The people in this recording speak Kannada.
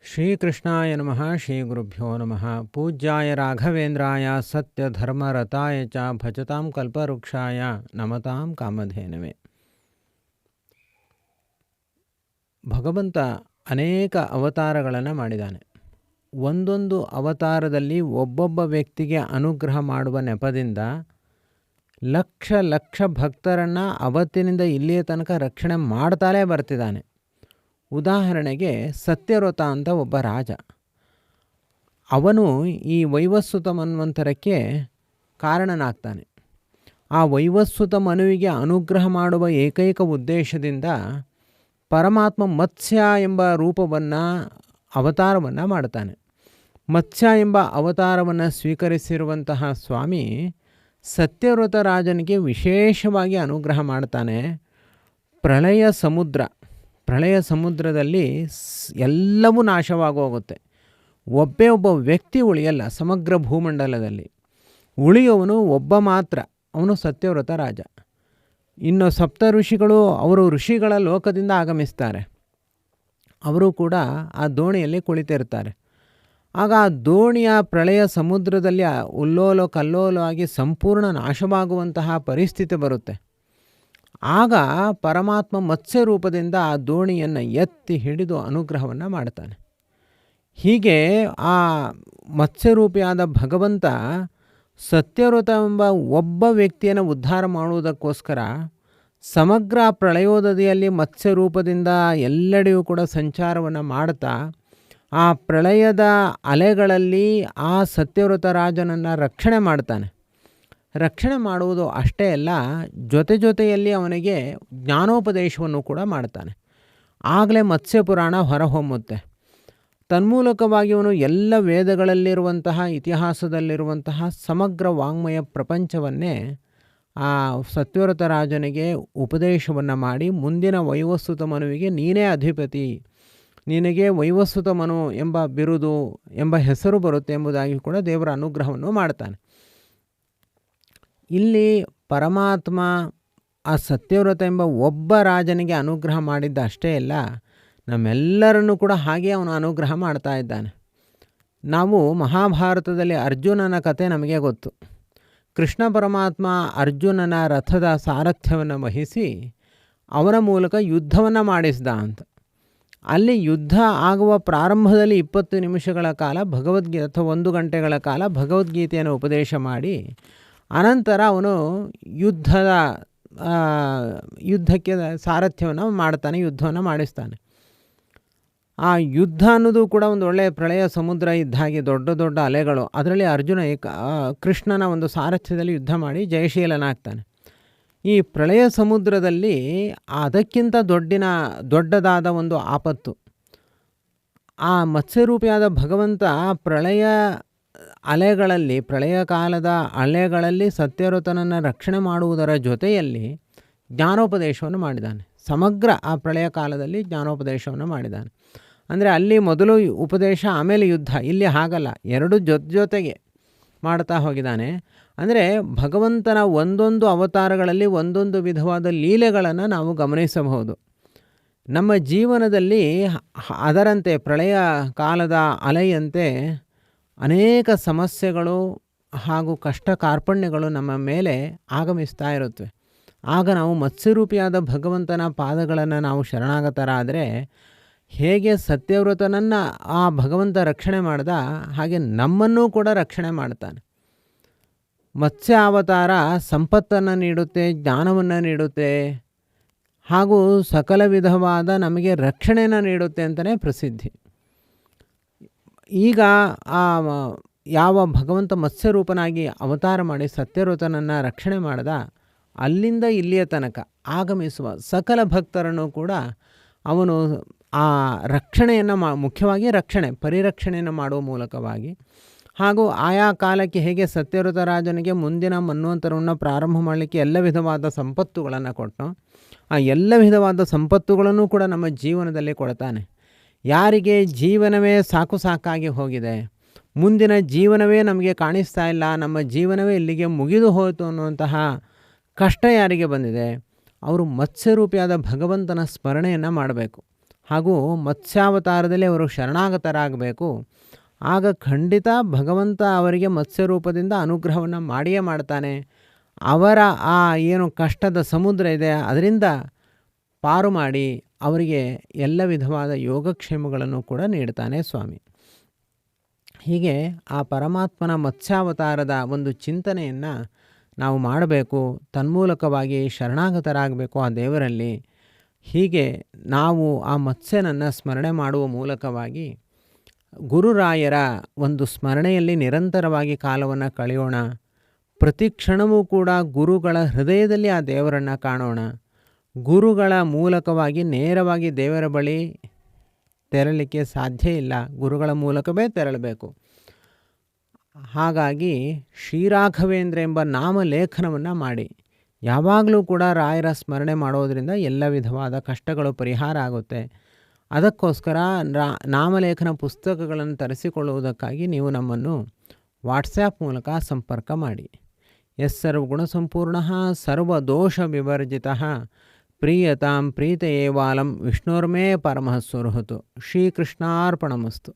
ಶ್ರೀಕೃಷ್ಣಾಯ ನಮಃ. ಶ್ರೀ ಗುರುಭ್ಯೋ ನಮಃ. ಪೂಜ್ಯಾಯ ರಾಘವೇಂದ್ರಾಯ ಸತ್ಯಧರ್ಮರತಾಯ ಚ ಭಜತಾಂ ಕಲ್ಪವೃಕ್ಷಾಯ ನಮತಾಂ ಕಾಮಧೇನವೇ. ಭಗವಂತ ಅನೇಕ ಅವತಾರಗಳನ್ನು ಮಾಡಿದ್ದಾನೆ. ಒಂದೊಂದು ಅವತಾರದಲ್ಲಿ ಒಬ್ಬೊಬ್ಬ ವ್ಯಕ್ತಿಗೆ ಅನುಗ್ರಹ ಮಾಡುವ ನೆಪದಿಂದ ಲಕ್ಷ ಲಕ್ಷ ಭಕ್ತರನ್ನು ಅವತ್ತಿನಿಂದ ಇಲ್ಲಿಯ ತನಕ ರಕ್ಷಣೆ ಮಾಡ್ತಾಲೇ ಬರ್ತಿದ್ದಾನೆ. ಉದಾಹರಣೆಗೆ ಸತ್ಯವ್ರತ ಅಂತ ಒಬ್ಬ ರಾಜ. ಅವನು ಈ ವೈವಸ್ವತ ಮನ್ವಂತರಕ್ಕೆ ಕಾರಣನಾಗ್ತಾನೆ. ಆ ವೈವಸ್ವತ ಮನುವಿಗೆ ಅನುಗ್ರಹ ಮಾಡುವ ಏಕೈಕ ಉದ್ದೇಶದಿಂದ ಪರಮಾತ್ಮ ಮತ್ಸ್ಯ ಎಂಬ ರೂಪವನ್ನು ಅವತಾರವನ್ನು ಮಾಡ್ತಾನೆ. ಮತ್ಸ್ಯ ಎಂಬ ಅವತಾರವನ್ನು ಸ್ವೀಕರಿಸಿರುವಂತಹ ಸ್ವಾಮಿ ಸತ್ಯವ್ರತ ರಾಜನಿಗೆ ವಿಶೇಷವಾಗಿ ಅನುಗ್ರಹ ಮಾಡ್ತಾನೆ. ಪ್ರಳಯ ಸಮುದ್ರದಲ್ಲಿ ಎಲ್ಲವೂ ನಾಶವಾಗೋಗುತ್ತೆ. ಒಬ್ಬ ವ್ಯಕ್ತಿ ಉಳಿಯಲ್ಲ. ಸಮಗ್ರ ಭೂಮಂಡಲದಲ್ಲಿ ಉಳಿಯುವವನು ಒಬ್ಬ ಮಾತ್ರ, ಅವನು ಸತ್ಯವ್ರತ ರಾಜ. ಇನ್ನು ಸಪ್ತ ಋಷಿಗಳು ಅವರು ಋಷಿಗಳ ಲೋಕದಿಂದ ಆಗಮಿಸ್ತಾರೆ. ಅವರು ಕೂಡ ಆ ದೋಣಿಯಲ್ಲಿ ಕುಳಿತಿರ್ತಾರೆ. ಆಗ ಆ ದೋಣಿಯ ಪ್ರಳಯ ಸಮುದ್ರದಲ್ಲಿ ಉಲ್ಲೋಲ ಕಲ್ಲೋಲವಾಗಿ ಸಂಪೂರ್ಣ ನಾಶವಾಗುವಂತಹ ಪರಿಸ್ಥಿತಿ ಬರುತ್ತೆ. ಆಗ ಪರಮಾತ್ಮ ಮತ್ಸ್ಯ ರೂಪದಿಂದ ಆ ದೋಣಿಯನ್ನು ಎತ್ತಿ ಹಿಡಿದು ಅನುಗ್ರಹವನ್ನು ಮಾಡ್ತಾನೆ. ಹೀಗೆ ಆ ಮತ್ಸ್ಯರೂಪಿಯಾದ ಭಗವಂತ ಸತ್ಯವ್ರತ ಎಂಬ ಒಬ್ಬ ವ್ಯಕ್ತಿಯನ್ನು ಉದ್ಧಾರ ಮಾಡುವುದಕ್ಕೋಸ್ಕರ ಸಮಗ್ರ ಪ್ರಳಯೋದಯದಲ್ಲಿ ಮತ್ಸ್ಯ ರೂಪದಿಂದ ಎಲ್ಲೆಡೆಯೂ ಕೂಡ ಸಂಚಾರವನ್ನು ಮಾಡ್ತಾ ಆ ಪ್ರಳಯದ ಅಲೆಗಳಲ್ಲಿ ಆ ಸತ್ಯವ್ರತ ರಾಜನನ್ನು ರಕ್ಷಣೆ ಮಾಡ್ತಾನೆ. ರಕ್ಷಣೆ ಮಾಡುವುದು ಅಷ್ಟೇ ಅಲ್ಲ, ಜೊತೆಯಲ್ಲಿ ಅವನಿಗೆ ಜ್ಞಾನೋಪದೇಶವನ್ನು ಕೂಡ ಮಾಡ್ತಾನೆ. ಆಗಲೇ ಮತ್ಸ್ಯ ಪುರಾಣ ಹೊರಹೊಮ್ಮುತ್ತೆ. ತನ್ಮೂಲಕವಾಗಿ ಅವನು ಎಲ್ಲ ವೇದಗಳಲ್ಲಿರುವಂತಹ ಇತಿಹಾಸದಲ್ಲಿರುವಂತಹ ಸಮಗ್ರ ವಾಂಗ್ಮಯ ಪ್ರಪಂಚವನ್ನೇ ಆ ಸತ್ಯವ್ರತ ರಾಜನಿಗೆ ಉಪದೇಶವನ್ನು ಮಾಡಿ ಮುಂದಿನ ವೈವಸ್ವತ ಮನುವಿಗೆ ನೀನೇ ಅಧಿಪತಿ, ನಿನಗೆ ವೈವಸ್ವತ ಮನು ಎಂಬ ಬಿರುದು ಎಂಬ ಹೆಸರು ಬರುತ್ತೆ ಎಂಬುದಾಗಿ ಕೂಡ ದೇವರ ಅನುಗ್ರಹವನ್ನು ಮಾಡ್ತಾನೆ. ಇಲ್ಲಿ ಪರಮಾತ್ಮ ಆ ಸತ್ಯವ್ರತ ಎಂಬ ಒಬ್ಬ ರಾಜನಿಗೆ ಅನುಗ್ರಹ ಮಾಡಿದ್ದ ಅಷ್ಟೇ ಅಲ್ಲ, ನಮ್ಮೆಲ್ಲರನ್ನು ಕೂಡ ಹಾಗೆ ಅವನು ಅನುಗ್ರಹ ಮಾಡ್ತಾ ಇದ್ದಾನೆ. ನಾವು ಮಹಾಭಾರತದಲ್ಲಿ ಅರ್ಜುನನ ಕತೆ ನಮಗೆ ಗೊತ್ತು. ಕೃಷ್ಣ ಪರಮಾತ್ಮ ಅರ್ಜುನನ ರಥದ ಸಾರಥ್ಯವನ್ನು ವಹಿಸಿ ಅವನ ಮೂಲಕ ಯುದ್ಧವನ್ನು ಮಾಡಿಸಿದ ಅಂತ. ಅಲ್ಲಿ ಯುದ್ಧ ಆಗುವ ಪ್ರಾರಂಭದಲ್ಲಿ 20 ನಿಮಿಷಗಳ ಕಾಲ ಭಗವದ್ಗೀತೆ ಅಥವಾ 1 ಗಂಟೆಗಳ ಕಾಲ ಭಗವದ್ಗೀತೆಯನ್ನು ಉಪದೇಶ ಮಾಡಿ ಅನಂತರ ಅವನು ಯುದ್ಧಕ್ಕೆ ಸಾರಥ್ಯವನ್ನು ಮಾಡ್ತಾನೆ, ಯುದ್ಧವನ್ನು ಮಾಡಿಸ್ತಾನೆ. ಆ ಯುದ್ಧ ಅನ್ನೋದು ಕೂಡ ಒಂದು ಒಳ್ಳೆಯ ಪ್ರಳಯ ಸಮುದ್ರ ಇದ್ದ ಹಾಗೆ, ದೊಡ್ಡ ದೊಡ್ಡ ಅಲೆಗಳು. ಅದರಲ್ಲಿ ಅರ್ಜುನ ಕೃಷ್ಣನ ಒಂದು ಸಾರಥ್ಯದಲ್ಲಿ ಯುದ್ಧ ಮಾಡಿ ಜಯಶೀಲನಾಗ್ತಾನೆ. ಈ ಪ್ರಳಯ ಸಮುದ್ರದಲ್ಲಿ ಅದಕ್ಕಿಂತ ದೊಡ್ಡದಾದ ಒಂದು ಆಪತ್ತು. ಆ ಮತ್ಸ್ಯರೂಪಿಯಾದ ಭಗವಂತ ಪ್ರಳಯ ಕಾಲದ ಅಲೆಗಳಲ್ಲಿ ಸತ್ಯವ್ರತನನ್ನು ರಕ್ಷಣೆ ಮಾಡುವುದರ ಜೊತೆಯಲ್ಲಿ ಜ್ಞಾನೋಪದೇಶವನ್ನು ಮಾಡಿದ್ದಾನೆ. ಸಮಗ್ರ ಆ ಪ್ರಳಯ ಕಾಲದಲ್ಲಿ ಜ್ಞಾನೋಪದೇಶವನ್ನು ಮಾಡಿದ್ದಾನೆ. ಅಂದರೆ ಅಲ್ಲಿ ಮೊದಲು ಉಪದೇಶ, ಆಮೇಲೆ ಯುದ್ಧ. ಇಲ್ಲಿ ಹಾಗಲ್ಲ, ಎರಡು ಜೊತೆಗೆ ಮಾಡ್ತಾ ಹೋಗಿದ್ದಾನೆ. ಅಂದರೆ ಭಗವಂತನ ಒಂದೊಂದು ಅವತಾರಗಳಲ್ಲಿ ಒಂದೊಂದು ವಿಧವಾದ ಲೀಲೆಗಳನ್ನು ನಾವು ಗಮನಿಸಬಹುದು. ನಮ್ಮ ಜೀವನದಲ್ಲಿ ಅದರಂತೆ ಪ್ರಳಯ ಕಾಲದ ಅಲೆಯಂತೆ ಅನೇಕ ಸಮಸ್ಯೆಗಳು ಹಾಗೂ ಕಷ್ಟ ಕಾರ್ಪಣ್ಯಗಳು ನಮ್ಮ ಮೇಲೆ ಆಗಮಿಸ್ತಾ ಇರುತ್ತವೆ. ಆಗ ನಾವು ಮತ್ಸ್ಯರೂಪಿಯಾದ ಭಗವಂತನ ಪಾದಗಳನ್ನು ನಾವು ಶರಣಾಗತರಾದರೆ ಹೇಗೆ ಸತ್ಯವ್ರತನನ್ನು ಆ ಭಗವಂತ ರಕ್ಷಣೆ ಮಾಡ್ದ, ಹಾಗೆ ನಮ್ಮನ್ನೂ ಕೂಡ ರಕ್ಷಣೆ ಮಾಡ್ತಾನೆ. ಮತ್ಸ್ಯ ಅವತಾರ ಸಂಪತ್ತನ್ನು ನೀಡುತ್ತೆ, ಜ್ಞಾನವನ್ನು ನೀಡುತ್ತೆ, ಹಾಗೂ ಸಕಲ ವಿಧವಾದ ನಮಗೆ ರಕ್ಷಣೆಯನ್ನು ನೀಡುತ್ತೆ ಅಂತಲೇ ಪ್ರಸಿದ್ಧಿ. ಈಗ ಆ ಯಾವ ಭಗವಂತ ಮತ್ಸ್ಯರೂಪನಾಗಿ ಅವತಾರ ಮಾಡಿ ಸತ್ಯವ್ರತನನ್ನು ರಕ್ಷಣೆ ಮಾಡ್ದ, ಅಲ್ಲಿಂದ ಇಲ್ಲಿಯ ತನಕ ಆಗಮಿಸುವ ಸಕಲ ಭಕ್ತರನ್ನು ಕೂಡ ಅವನು ಆ ರಕ್ಷಣೆಯನ್ನು ಮುಖ್ಯವಾಗಿ ಪರಿರಕ್ಷಣೆಯನ್ನು ಮಾಡುವ ಮೂಲಕವಾಗಿ, ಹಾಗೂ ಆಯಾ ಕಾಲಕ್ಕೆ ಹೇಗೆ ಸತ್ಯವ್ರತ ರಾಜನಿಗೆ ಮುಂದಿನ ಮನ್ವಂತರವನ್ನು ಪ್ರಾರಂಭ ಮಾಡಲಿಕ್ಕೆ ಎಲ್ಲ ವಿಧವಾದ ಸಂಪತ್ತುಗಳನ್ನು ಕೊಟ್ಟು, ಆ ಎಲ್ಲ ವಿಧವಾದ ಸಂಪತ್ತುಗಳನ್ನು ಕೂಡ ನಮ್ಮ ಜೀವನದಲ್ಲಿ ಕೊಡ್ತಾನೆ. ಯಾರಿಗೆ ಜೀವನವೇ ಸಾಕಾಗಿ ಹೋಗಿದೆ, ಮುಂದಿನ ಜೀವನವೇ ನಮಗೆ ಕಾಣಿಸ್ತಾ ಇಲ್ಲ, ನಮ್ಮ ಜೀವನವೇ ಇಲ್ಲಿಗೆ ಮುಗಿದು ಹೋಯಿತು ಅನ್ನುವಂತಹ ಕಷ್ಟ ಯಾರಿಗೆ ಬಂದಿದೆ, ಅವರು ಮತ್ಸ್ಯರೂಪಿಯಾದ ಭಗವಂತನ ಸ್ಮರಣೆಯನ್ನು ಮಾಡಬೇಕು. ಹಾಗೂ ಮತ್ಸ್ಯಾವತಾರದಲ್ಲಿ ಅವರು ಶರಣಾಗತರಾಗಬೇಕು. ಆಗ ಖಂಡಿತ ಭಗವಂತ ಅವರಿಗೆ ಮತ್ಸ್ಯ ರೂಪದಿಂದ ಅನುಗ್ರಹವನ್ನು ಮಾಡಿಯೇ ಮಾಡ್ತಾನೆ. ಅವರ ಆ ಏನು ಕಷ್ಟದ ಸಮುದ್ರ ಇದೆ ಅದರಿಂದ ಪಾರು ಮಾಡಿ ಅವರಿಗೆ ಎಲ್ಲ ವಿಧವಾದ ಯೋಗಕ್ಷೇಮಗಳನ್ನು ಕೂಡ ನೀಡ್ತಾನೆ ಸ್ವಾಮಿ. ಹೀಗೆ ಆ ಪರಮಾತ್ಮನ ಮತ್ಸ್ಯಾವತಾರದ ಒಂದು ಚಿಂತನೆಯನ್ನು ನಾವು ಮಾಡಬೇಕು. ತನ್ಮೂಲಕವಾಗಿ ಶರಣಾಗತರಾಗಬೇಕು ಆ ದೇವರಲ್ಲಿ. ಹೀಗೆ ನಾವು ಆ ಮತ್ಸ್ಯನನ್ನು ಸ್ಮರಣೆ ಮಾಡುವ ಮೂಲಕವಾಗಿ ಗುರುರಾಯರ ಒಂದು ಸ್ಮರಣೆಯಲ್ಲಿ ನಿರಂತರವಾಗಿ ಕಾಲವನ್ನು ಕಳೆಯೋಣ. ಪ್ರತಿ ಕ್ಷಣವೂ ಕೂಡ ಗುರುಗಳ ಹೃದಯದಲ್ಲಿ ಆ ದೇವರನ್ನು ಕಾಣೋಣ. ಗುರುಗಳ ಮೂಲಕವಾಗಿ ನೇರವಾಗಿ ದೇವರ ಬಳಿ ತೆರಳಲಿಕ್ಕೆ ಸಾಧ್ಯ ಇಲ್ಲ, ಗುರುಗಳ ಮೂಲಕವೇ ತೆರಳಬೇಕು. ಹಾಗಾಗಿ ಶ್ರೀರಾಘವೇಂದ್ರ ಎಂಬ ನಾಮಲೇಖನವನ್ನು ಮಾಡಿ ಯಾವಾಗಲೂ ಕೂಡ ರಾಯರ ಸ್ಮರಣೆ ಮಾಡೋದರಿಂದ ಎಲ್ಲ ವಿಧವಾದ ಕಷ್ಟಗಳು ಪರಿಹಾರ ಆಗುತ್ತೆ. ಅದಕ್ಕೋಸ್ಕರ ನಾಮಲೇಖನ ಪುಸ್ತಕಗಳನ್ನು ತರಿಸಿಕೊಳ್ಳುವುದಕ್ಕಾಗಿ ನೀವು ನಮ್ಮನ್ನು ವಾಟ್ಸ್ಯಾಪ್ ಮೂಲಕ ಸಂಪರ್ಕ ಮಾಡಿ. ಎಸ್ ಸರ್ವಗುಣಸಂಪೂರ್ಣಃ ಸರ್ವದೋಷ ವಿವರ್ಜಿತಃ ಪ್ರೀಯತಾಂ ಪ್ರೀತಯೇವಾಲಂ ವಿಷ್ಣುರ್ಮೇ ಪರಮಃ ಸುಹೃತು. ಶ್ರೀಕೃಷ್ಣಾರ್ಪಣಮಸ್ತು.